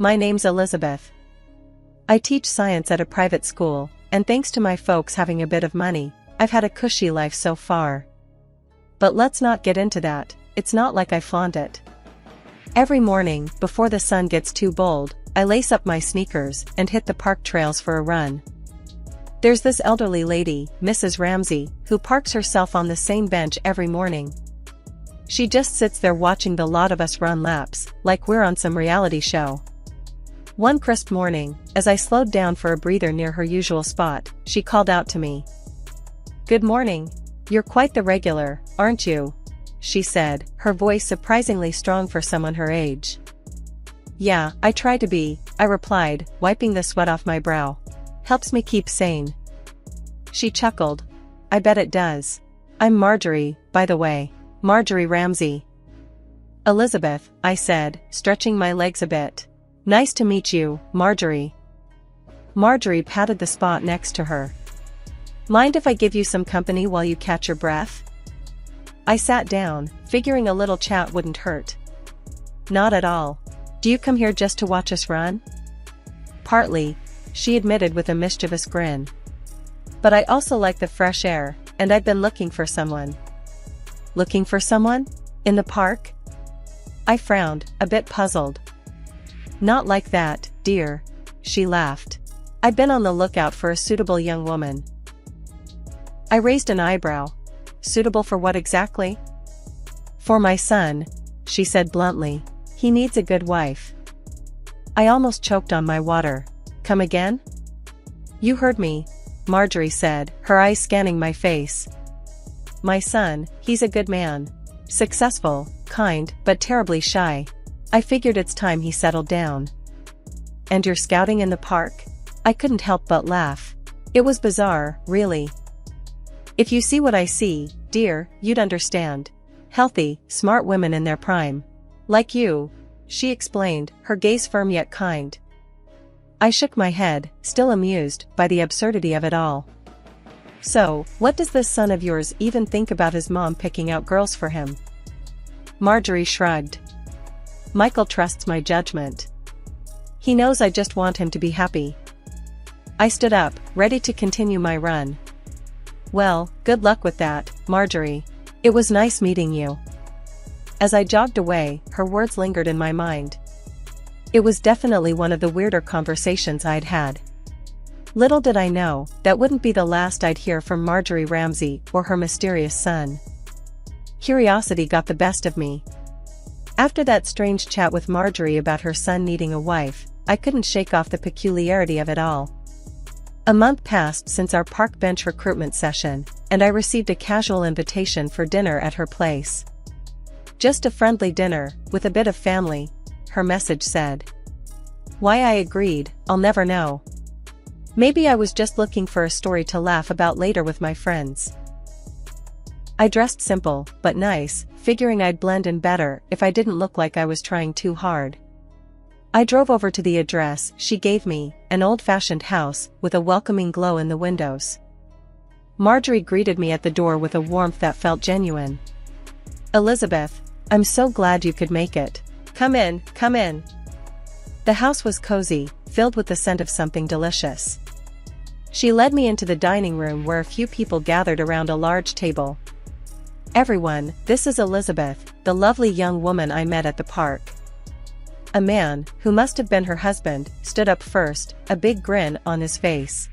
My name's Elizabeth. I teach science at a private school, and thanks to my folks having a bit of money, I've had a cushy life so far. But let's not get into that, it's not like I flaunt it. Every morning, before the sun gets too bold, I lace up my sneakers and hit the park trails for a run. There's this elderly lady, Mrs. Ramsey, who parks herself on the same bench every morning. She just sits there watching the lot of us run laps, like we're on some reality show. One crisp morning, as I slowed down for a breather near her usual spot, she called out to me. "Good morning. You're quite the regular, aren't you?" she said, her voice surprisingly strong for someone her age. "Yeah, I try to be," I replied, wiping the sweat off my brow. "Helps me keep sane." She chuckled. "I bet it does. I'm Marjorie, by the way. Marjorie Ramsey." "Elizabeth," I said, stretching my legs a bit. "Nice to meet you, Marjorie." Marjorie patted the spot next to her. "Mind if I give you some company while you catch your breath?" I sat down, figuring a little chat wouldn't hurt. "Not at all. Do you come here just to watch us run?" "Partly," she admitted with a mischievous grin. "But I also like the fresh air, and I've been looking for someone." "Looking for someone? In the park?" I frowned, a bit puzzled. "Not like that, dear," she laughed. "I've been on the lookout for a suitable young woman." I raised an eyebrow. "Suitable for what exactly?" "For my son," she said bluntly. "He needs a good wife." I almost choked on my water. "Come again?" "You heard me," Marjorie said, her eyes scanning my face. "My son, he's a good man. Successful, kind, but terribly shy. I figured it's time he settled down." "And you're scouting in the park?" I couldn't help but laugh. It was bizarre, really. "If you see what I see, dear, you'd understand. Healthy, smart women in their prime. Like you," she explained, her gaze firm yet kind. I shook my head, still amused by the absurdity of it all. "So, what does this son of yours even think about his mom picking out girls for him?" Marjorie shrugged. "Michael trusts my judgment. He knows I just want him to be happy." I stood up, ready to continue my run. "Well, good luck with that, Marjorie. It was nice meeting you." As I jogged away, her words lingered in my mind. It was definitely one of the weirder conversations I'd had. Little did I know, that wouldn't be the last I'd hear from Marjorie Ramsey or her mysterious son. Curiosity got the best of me. After that strange chat with Marjorie about her son needing a wife, I couldn't shake off the peculiarity of it all. A month passed since our park bench recruitment session, and I received a casual invitation for dinner at her place. "Just a friendly dinner, with a bit of family," her message said. Why I agreed, I'll never know. Maybe I was just looking for a story to laugh about later with my friends. I dressed simple, but nice, figuring I'd blend in better if I didn't look like I was trying too hard. I drove over to the address she gave me, an old-fashioned house with a welcoming glow in the windows. Marjorie greeted me at the door with a warmth that felt genuine. "Elizabeth, I'm so glad you could make it. Come in, come in." The house was cozy, filled with the scent of something delicious. She led me into the dining room where a few people gathered around a large table. "Everyone, this is Elizabeth, the lovely young woman I met at the park." A man, who must have been her husband, stood up first, a big grin on his face.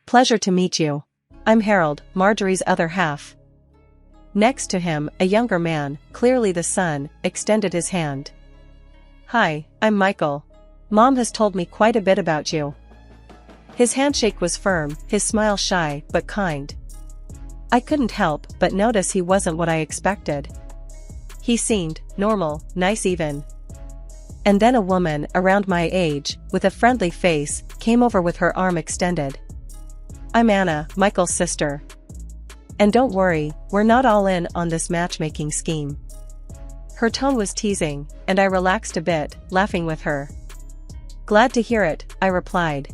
"Pleasure to meet you. I'm Harold, Marjorie's other half." Next to him, a younger man, clearly the son, extended his hand. "Hi, I'm Michael. Mom has told me quite a bit about you." His handshake was firm, his smile shy but kind. I couldn't help but notice he wasn't what I expected. He seemed normal, nice even. And then a woman around my age, with a friendly face, came over with her arm extended. "I'm Anna, Michael's sister. And don't worry, we're not all in on this matchmaking scheme." Her tone was teasing, and I relaxed a bit, laughing with her. "Glad to hear it," I replied.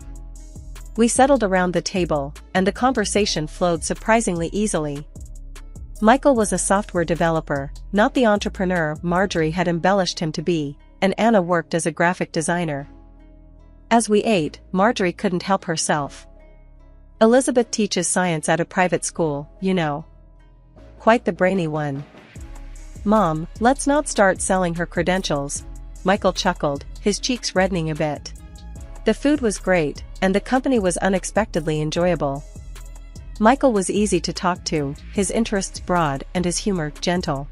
We settled around the table, and the conversation flowed surprisingly easily. Michael was a software developer, not the entrepreneur Marjorie had embellished him to be, and Anna worked as a graphic designer. As we ate, Marjorie couldn't help herself. Elizabeth teaches science at a private school, you know. Quite the brainy one. Mom, let's not start selling her credentials. Michael chuckled, his cheeks reddening a bit. The food was great, and the company was unexpectedly enjoyable. Michael was easy to talk to, his interests broad and his humor gentle.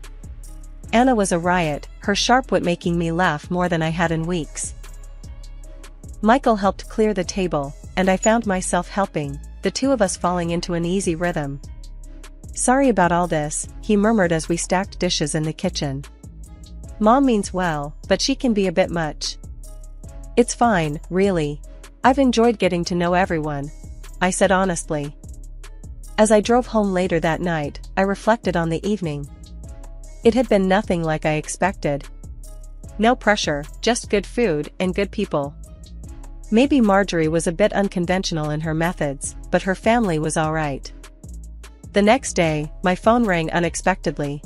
Anna was a riot, her sharp wit making me laugh more than I had in weeks. Michael helped clear the table, and I found myself helping, the two of us falling into an easy rhythm. Sorry about all this, he murmured as we stacked dishes in the kitchen. Mom means well, but she can be a bit much. It's fine, really. I've enjoyed getting to know everyone, I said honestly. As I drove home later that night, I reflected on the evening. It had been nothing like I expected. No pressure, just good food and good people. Maybe Marjorie was a bit unconventional in her methods, but her family was alright. The next day, my phone rang unexpectedly.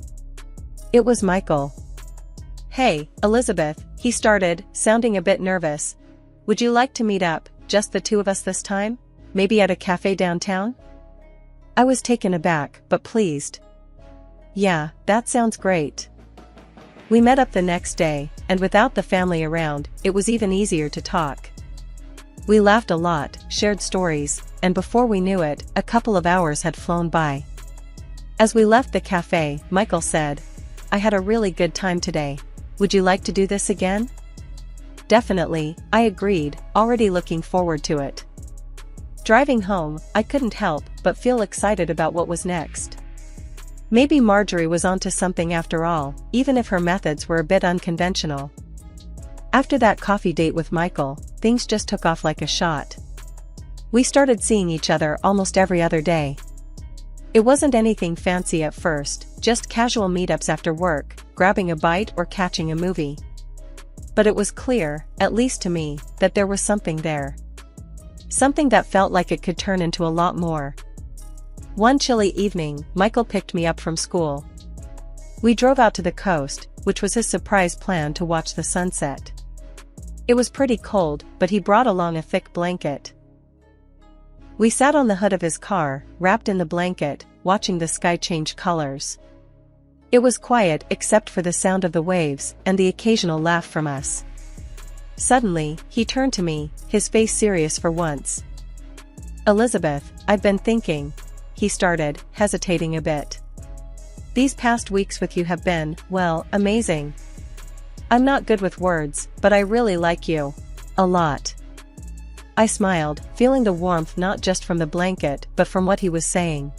It was Michael. Hey, Elizabeth, he started, sounding a bit nervous. Would you like to meet up, just the two of us this time? Maybe at a cafe downtown? I was taken aback, but pleased. Yeah, that sounds great. We met up the next day, and without the family around, it was even easier to talk. We laughed a lot, shared stories, and before we knew it, a couple of hours had flown by. As we left the cafe, Michael said, I had a really good time today. Would you like to do this again? Definitely, I agreed, already looking forward to it. Driving home, I couldn't help but feel excited about what was next. Maybe Marjorie was onto something after all, even if her methods were a bit unconventional. After that coffee date with Michael, things just took off like a shot. We started seeing each other almost every other day. It wasn't anything fancy at first, just casual meetups after work, grabbing a bite or catching a movie. But it was clear, at least to me, that there was something there. Something that felt like it could turn into a lot more. One chilly evening, Michael picked me up from school. We drove out to the coast, which was his surprise plan to watch the sunset. It was pretty cold, but he brought along a thick blanket. We sat on the hood of his car, wrapped in the blanket, watching the sky change colors. It was quiet except for the sound of the waves and the occasional laugh from us. Suddenly, he turned to me, his face serious for once. Elizabeth, I've been thinking, he started, hesitating a bit. These past weeks with you have been, well, amazing. I'm not good with words, but I really like you. A lot. I smiled, feeling the warmth not just from the blanket but from what he was saying.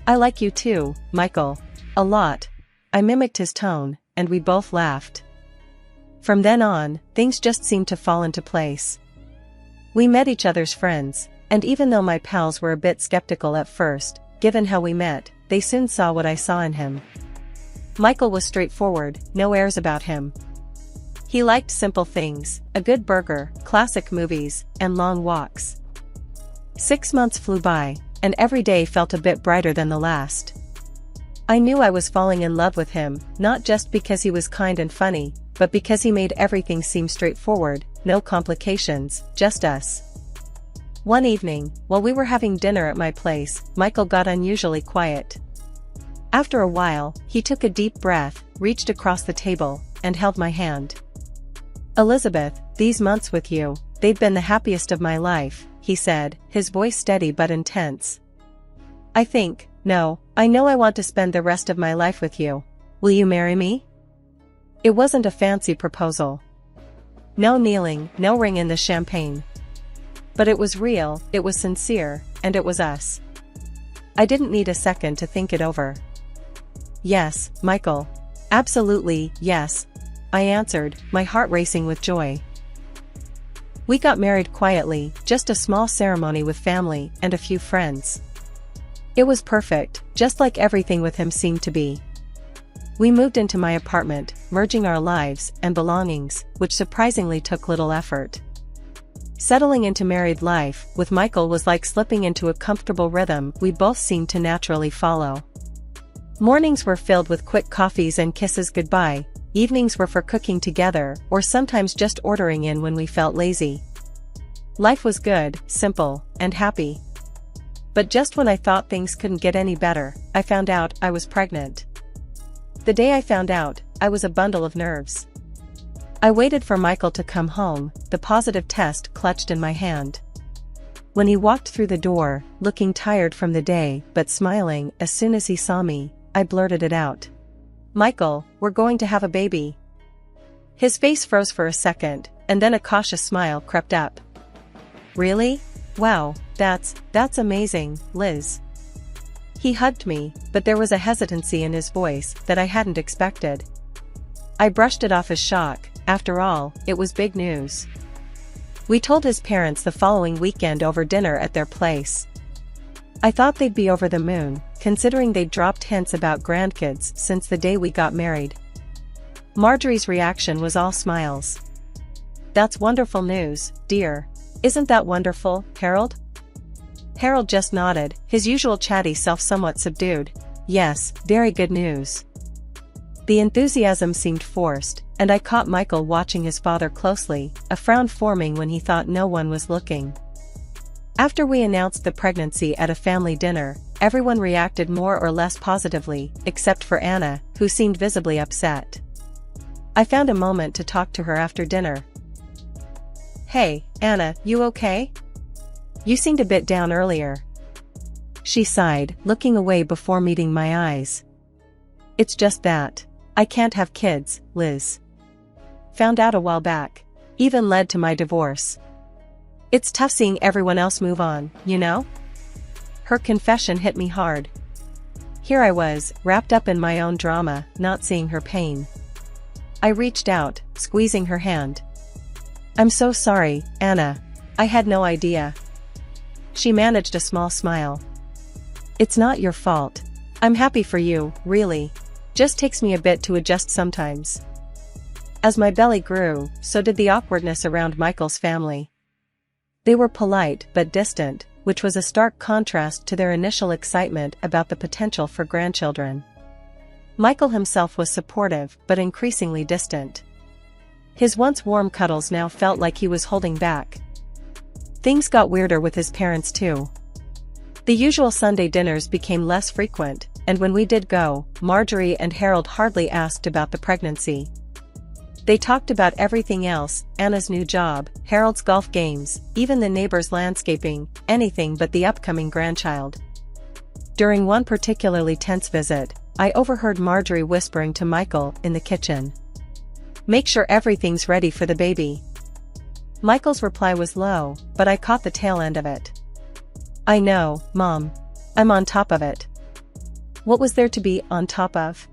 I like you too, Michael. A lot. I mimicked his tone, and we both laughed. From then on, things just seemed to fall into place. We met each other's friends, and even though my pals were a bit skeptical at first, given how we met, they soon saw what I saw in him. Michael was straightforward, no airs about him. He liked simple things, a good burger, classic movies, and long walks. 6 months flew by, and every day felt a bit brighter than the last. I knew I was falling in love with him, not just because he was kind and funny, but because he made everything seem straightforward, no complications, just us. One evening, while we were having dinner at my place, Michael got unusually quiet. After a while, he took a deep breath, reached across the table, and held my hand. Elizabeth, these months with you, they've been the happiest of my life, he said, his voice steady but intense. I know I want to spend the rest of my life with you. Will you marry me? It wasn't a fancy proposal. No kneeling, no ring in the champagne. But it was real, it was sincere, and it was us. I didn't need a second to think it over. Yes, Michael. Absolutely, yes, I answered, my heart racing with joy. We got married quietly, just a small ceremony with family and a few friends. It was perfect, just like everything with him seemed to be. We moved into my apartment, merging our lives and belongings, which surprisingly took little effort. Settling into married life with Michael was like slipping into a comfortable rhythm we both seemed to naturally follow. Mornings were filled with quick coffees and kisses goodbye, evenings were for cooking together or sometimes just ordering in when we felt lazy. Life was good, simple, and happy. But just when I thought things couldn't get any better, I found out I was pregnant. The day I found out, I was a bundle of nerves. I waited for Michael to come home, the positive test clutched in my hand. When he walked through the door, looking tired from the day but smiling as soon as he saw me, I blurted it out. "Michael, we're going to have a baby." His face froze for a second, and then a cautious smile crept up. "Really? Wow, that's amazing, Liz." He hugged me, but there was a hesitancy in his voice that I hadn't expected. I brushed it off as shock. After all, it was big news. We told his parents the following weekend over dinner at their place. I thought they'd be over the moon, considering they'd dropped hints about grandkids since the day we got married. Marjorie's reaction was all smiles. "That's wonderful news, dear. Isn't that wonderful, Harold?" Harold just nodded, his usual chatty self somewhat subdued. "Yes, very good news." The enthusiasm seemed forced, and I caught Michael watching his father closely, a frown forming when he thought no one was looking. After we announced the pregnancy at a family dinner, everyone reacted more or less positively, except for Anna, who seemed visibly upset. I found a moment to talk to her after dinner. "Hey, Anna, you okay? You seemed a bit down earlier." She sighed, looking away before meeting my eyes. "It's just that. I can't have kids, Liz. Found out a while back. Even led to my divorce. It's tough seeing everyone else move on, you know?" Her confession hit me hard. Here I was, wrapped up in my own drama, not seeing her pain. I reached out, squeezing her hand. "I'm so sorry, Anna. I had no idea." She managed a small smile. "It's not your fault. I'm happy for you, really. Just takes me a bit to adjust sometimes." As my belly grew, so did the awkwardness around Michael's family. They were polite but distant, which was a stark contrast to their initial excitement about the potential for grandchildren. Michael himself was supportive but increasingly distant. His once warm cuddles now felt like he was holding back. Things got weirder with his parents too. The usual Sunday dinners became less frequent, and when we did go, Marjorie and Harold hardly asked about the pregnancy. They talked about everything else, Anna's new job, Harold's golf games, even the neighbor's landscaping, anything but the upcoming grandchild. During one particularly tense visit, I overheard Marjorie whispering to Michael in the kitchen. "Make sure everything's ready for the baby." Michael's reply was low, but I caught the tail end of it. "I know, Mom. I'm on top of it." What was there to be on top of?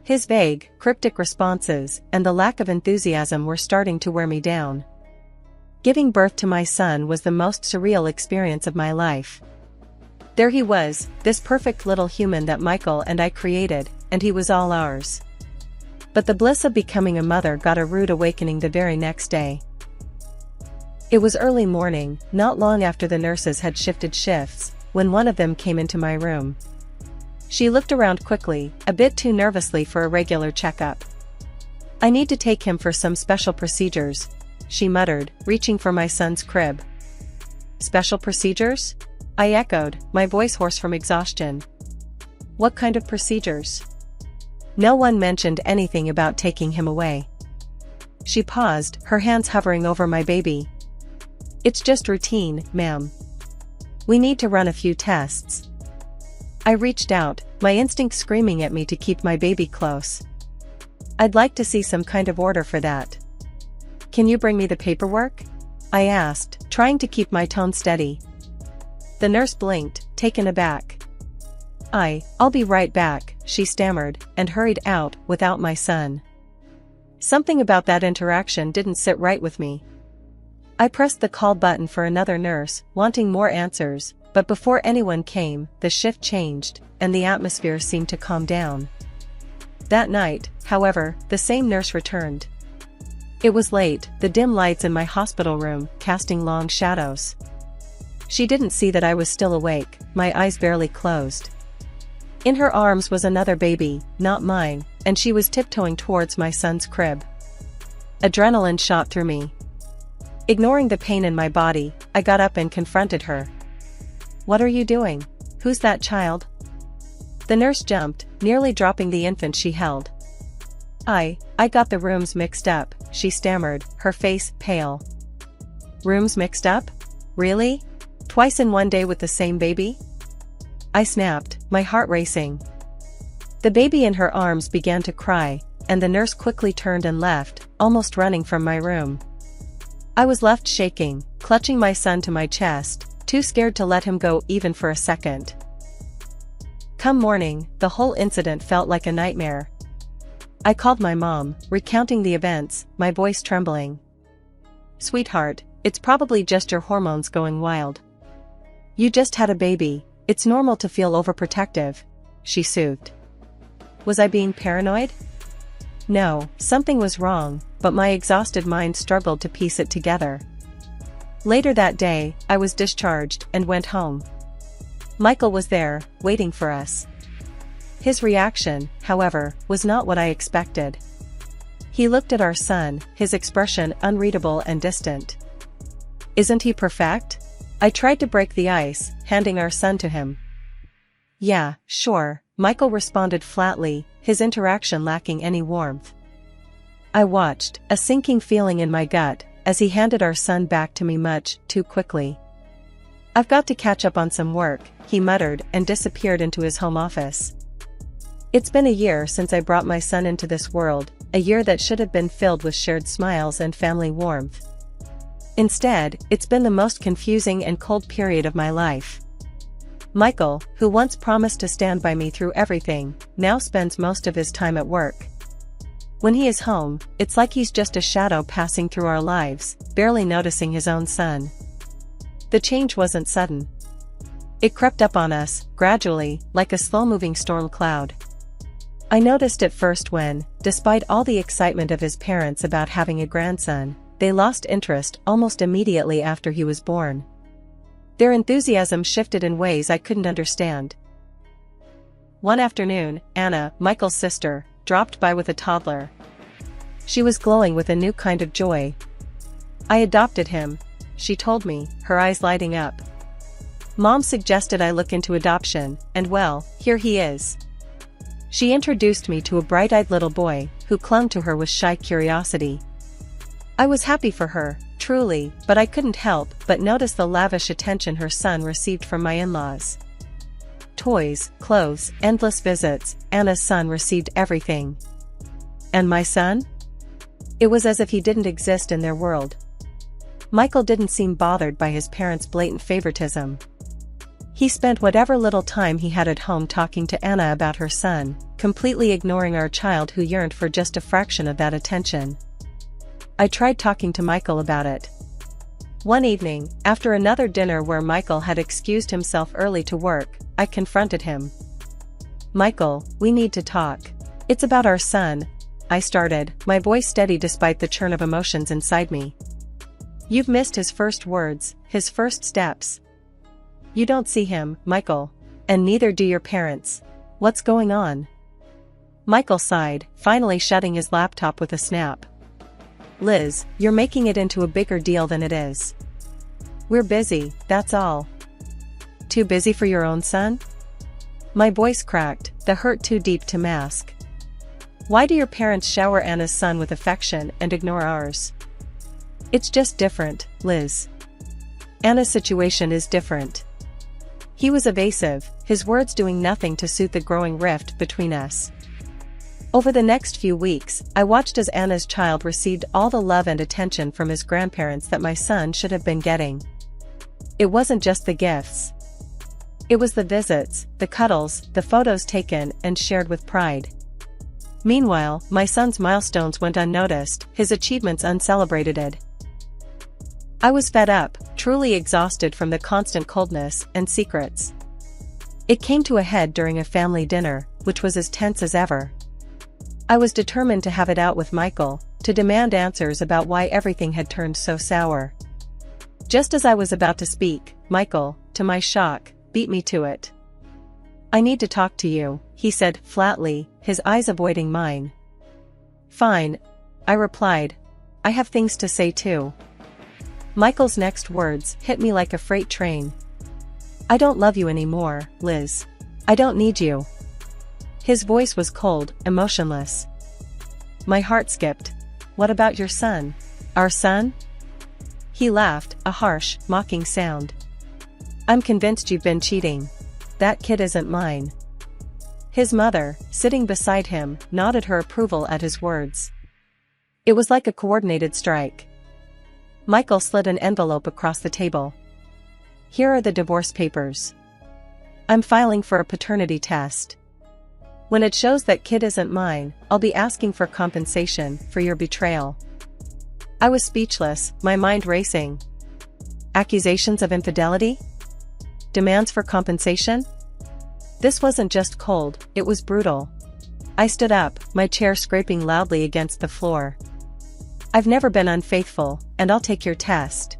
His vague, cryptic responses and the lack of enthusiasm were starting to wear me down. Giving birth to my son was the most surreal experience of my life. There he was, this perfect little human that Michael and I created, and he was all ours. But the bliss of becoming a mother got a rude awakening the very next day. It was early morning, not long after the nurses had shifted shifts, when one of them came into my room. She looked around quickly, a bit too nervously for a regular checkup. "I need to take him for some special procedures," she muttered, reaching for my son's crib. "Special procedures?" I echoed, my voice hoarse from exhaustion. "What kind of procedures?" No one mentioned anything about taking him away. She paused, her hands hovering over my baby. "It's just routine, ma'am. We need to run a few tests." I reached out, my instinct screaming at me to keep my baby close. "I'd like to see some kind of order for that." "Can you bring me the paperwork?" I asked, trying to keep my tone steady. The nurse blinked, taken aback. I'll be right back," she stammered, and hurried out, without my son. Something about that interaction didn't sit right with me. I pressed the call button for another nurse, wanting more answers, but before anyone came, the shift changed, and the atmosphere seemed to calm down. That night, however, the same nurse returned. It was late, the dim lights in my hospital room casting long shadows. She didn't see that I was still awake, my eyes barely closed. In her arms was another baby, not mine, and she was tiptoeing towards my son's crib. Adrenaline shot through me. Ignoring the pain in my body, I got up and confronted her. "What are you doing? Who's that child?" The nurse jumped, nearly dropping the infant she held. I got the rooms mixed up," she stammered, her face pale. "Rooms mixed up? Really? Twice in one day with the same baby?" I snapped, my heart racing. The baby in her arms began to cry, and the nurse quickly turned and left, almost running from my room. I was left shaking, clutching my son to my chest, too scared to let him go even for a second. Come morning, the whole incident felt like a nightmare. I called my mom, recounting the events, my voice trembling. "Sweetheart, it's probably just your hormones going wild. You just had a baby, it's normal to feel overprotective," she soothed. Was I being paranoid? No, something was wrong, but my exhausted mind struggled to piece it together. Later that day, I was discharged and went home. Michael was there, waiting for us. His reaction, however, was not what I expected. He looked at our son, his expression unreadable and distant. "Isn't he perfect?" I tried to break the ice, handing our son to him. "Yeah, sure," Michael responded flatly, his interaction lacking any warmth. I watched, a sinking feeling in my gut, as he handed our son back to me much too quickly. "I've got to catch up on some work," he muttered and disappeared into his home office. It's been a year since I brought my son into this world, a year that should have been filled with shared smiles and family warmth. Instead, it's been the most confusing and cold period of my life. Michael, who once promised to stand by me through everything, now spends most of his time at work. When he is home, it's like he's just a shadow passing through our lives, barely noticing his own son. The change wasn't sudden. It crept up on us, gradually, like a slow-moving storm cloud. I noticed it first when, despite all the excitement of his parents about having a grandson, they lost interest almost immediately after he was born. Their enthusiasm shifted in ways I couldn't understand. One afternoon, Anna, Michael's sister, dropped by with a toddler. She was glowing with a new kind of joy. "I adopted him," she told me, her eyes lighting up. "Mom suggested I look into adoption, and well, here he is." She introduced me to a bright-eyed little boy, who clung to her with shy curiosity. I was happy for her, truly, but I couldn't help but notice the lavish attention her son received from my in-laws. Toys, clothes, endless visits, Anna's son received everything. And my son? It was as if he didn't exist in their world. Michael didn't seem bothered by his parents' blatant favoritism. He spent whatever little time he had at home talking to Anna about her son, completely ignoring our child who yearned for just a fraction of that attention. I tried talking to Michael about it. One evening, after another dinner where Michael had excused himself early to work, I confronted him. "Michael, we need to talk. It's about our son," I started, my voice steady despite the churn of emotions inside me. "You've missed his first words, his first steps. You don't see him, Michael. And neither do your parents. What's going on?" Michael sighed, finally shutting his laptop with a snap. "Liz, you're making it into a bigger deal than it is. We're busy, that's all." "Too busy for your own son?" My voice cracked, the hurt too deep to mask. "Why do your parents shower Anna's son with affection and ignore ours?" "It's just different, Liz. Anna's situation is different." He was evasive, his words doing nothing to soothe the growing rift between us. Over the next few weeks, I watched as Anna's child received all the love and attention from his grandparents that my son should have been getting. It wasn't just the gifts. It was the visits, the cuddles, the photos taken and shared with pride. Meanwhile, my son's milestones went unnoticed, his achievements uncelebrated. I was fed up, truly exhausted from the constant coldness and secrets. It came to a head during a family dinner, which was as tense as ever. I was determined to have it out with Michael, to demand answers about why everything had turned so sour. Just as I was about to speak, Michael, to my shock, beat me to it. I need to talk to you, he said flatly, his eyes avoiding mine. Fine, I replied. I have things to say too. Michael's next words hit me like a freight train. I don't love you anymore, Liz. I don't need you. His voice was cold, emotionless. My heart skipped. What about your son? Our son? He laughed, a harsh, mocking sound. I'm convinced you've been cheating. That kid isn't mine. His mother, sitting beside him, nodded her approval at his words. It was like a coordinated strike. Michael slid an envelope across the table. Here are the divorce papers. I'm filing for a paternity test. When it shows that kid isn't mine, I'll be asking for compensation for your betrayal. I was speechless, my mind racing. Accusations of infidelity? Demands for compensation? This wasn't just cold, it was brutal. I stood up, my chair scraping loudly against the floor. I've never been unfaithful, and I'll take your test.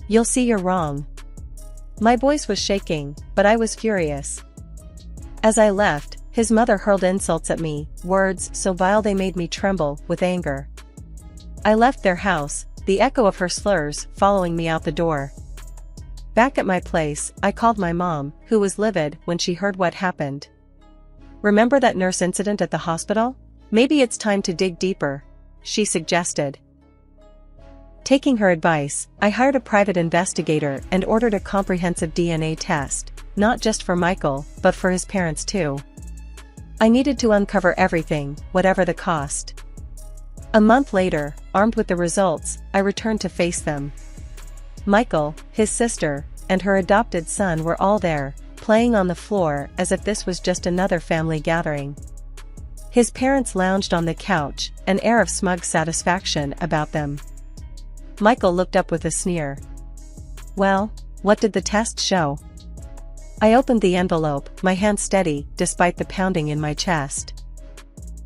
You'll see you're wrong. My voice was shaking, but I was furious. As I left, his mother hurled insults at me, words so vile they made me tremble with anger. I left their house, the echo of her slurs following me out the door. Back at my place, I called my mom, who was livid when she heard what happened. Remember that nurse incident at the hospital? Maybe it's time to dig deeper, she suggested. Taking her advice, I hired a private investigator and ordered a comprehensive DNA test, not just for Michael, but for his parents too. I needed to uncover everything, whatever the cost. A month later, armed with the results, I returned to face them. Michael, his sister, and her adopted son were all there, playing on the floor as if this was just another family gathering. His parents lounged on the couch, an air of smug satisfaction about them. Michael looked up with a sneer. Well, what did the test show? I opened the envelope, my hand steady, despite the pounding in my chest.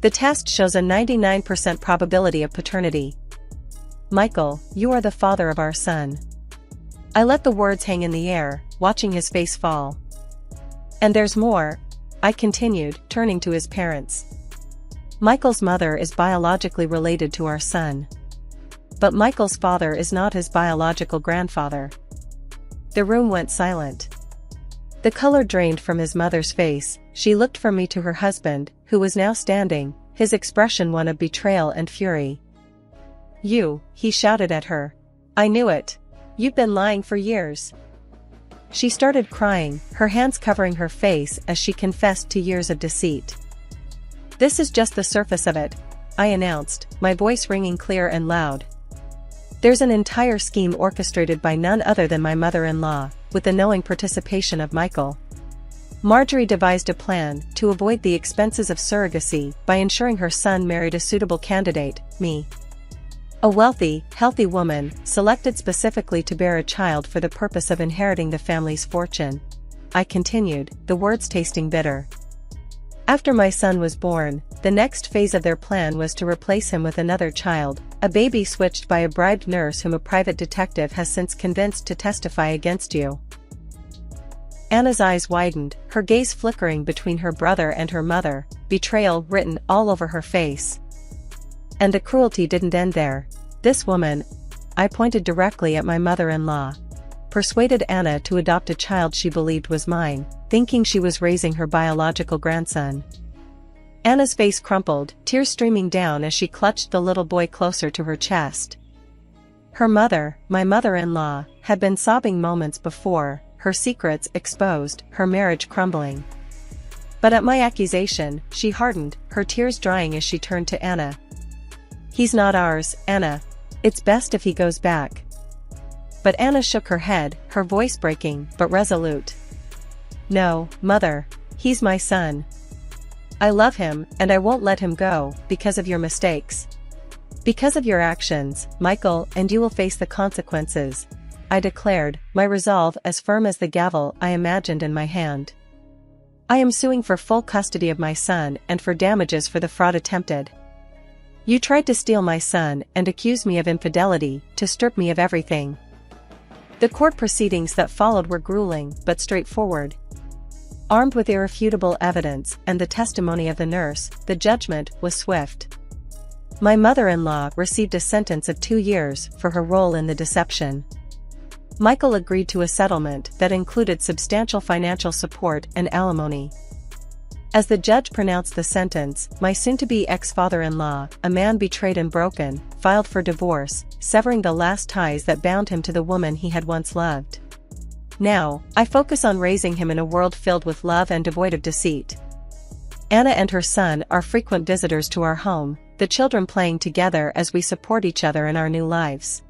The test shows a 99% probability of paternity. Michael, you are the father of our son. I let the words hang in the air, watching his face fall. And there's more, I continued, turning to his parents. Michael's mother is biologically related to our son. But Michael's father is not his biological grandfather. The room went silent. The color drained from his mother's face, she looked from me to her husband, who was now standing, his expression one of betrayal and fury. You, he shouted at her. I knew it. You've been lying for years. She started crying, her hands covering her face as she confessed to years of deceit. This is just the surface of it, I announced, my voice ringing clear and loud. There's an entire scheme orchestrated by none other than my mother-in-law, with the knowing participation of Michael. Marjorie devised a plan to avoid the expenses of surrogacy by ensuring her son married a suitable candidate, me. A wealthy, healthy woman, selected specifically to bear a child for the purpose of inheriting the family's fortune. I continued, the words tasting bitter. After my son was born, the next phase of their plan was to replace him with another child, a baby switched by a bribed nurse whom a private detective has since convinced to testify against you. Anna's eyes widened, her gaze flickering between her brother and her mother, betrayal written all over her face. And the cruelty didn't end there. This woman, I pointed directly at my mother-in-law, persuaded Anna to adopt a child she believed was mine, thinking she was raising her biological grandson. Anna's face crumpled, tears streaming down as she clutched the little boy closer to her chest. Her mother, my mother-in-law, had been sobbing moments before, her secrets exposed, her marriage crumbling. But at my accusation, she hardened, her tears drying as she turned to Anna. He's not ours, Anna. It's best if he goes back. But Anna shook her head, her voice breaking, but resolute. No, mother. He's my son. I love him, and I won't let him go, because of your mistakes. Because of your actions, Michael, and you will face the consequences, I declared, my resolve as firm as the gavel I imagined in my hand. I am suing for full custody of my son and for damages for the fraud attempted. You tried to steal my son and accuse me of infidelity, to strip me of everything. The court proceedings that followed were grueling but straightforward. Armed with irrefutable evidence and the testimony of the nurse, the judgment was swift. My mother-in-law received a sentence of 2 years for her role in the deception. Michael agreed to a settlement that included substantial financial support and alimony. As the judge pronounced the sentence, my soon-to-be ex-father-in-law, a man betrayed and broken, filed for divorce, severing the last ties that bound him to the woman he had once loved. Now, I focus on raising him in a world filled with love and devoid of deceit. Anna and her son are frequent visitors to our home, the children playing together as we support each other in our new lives.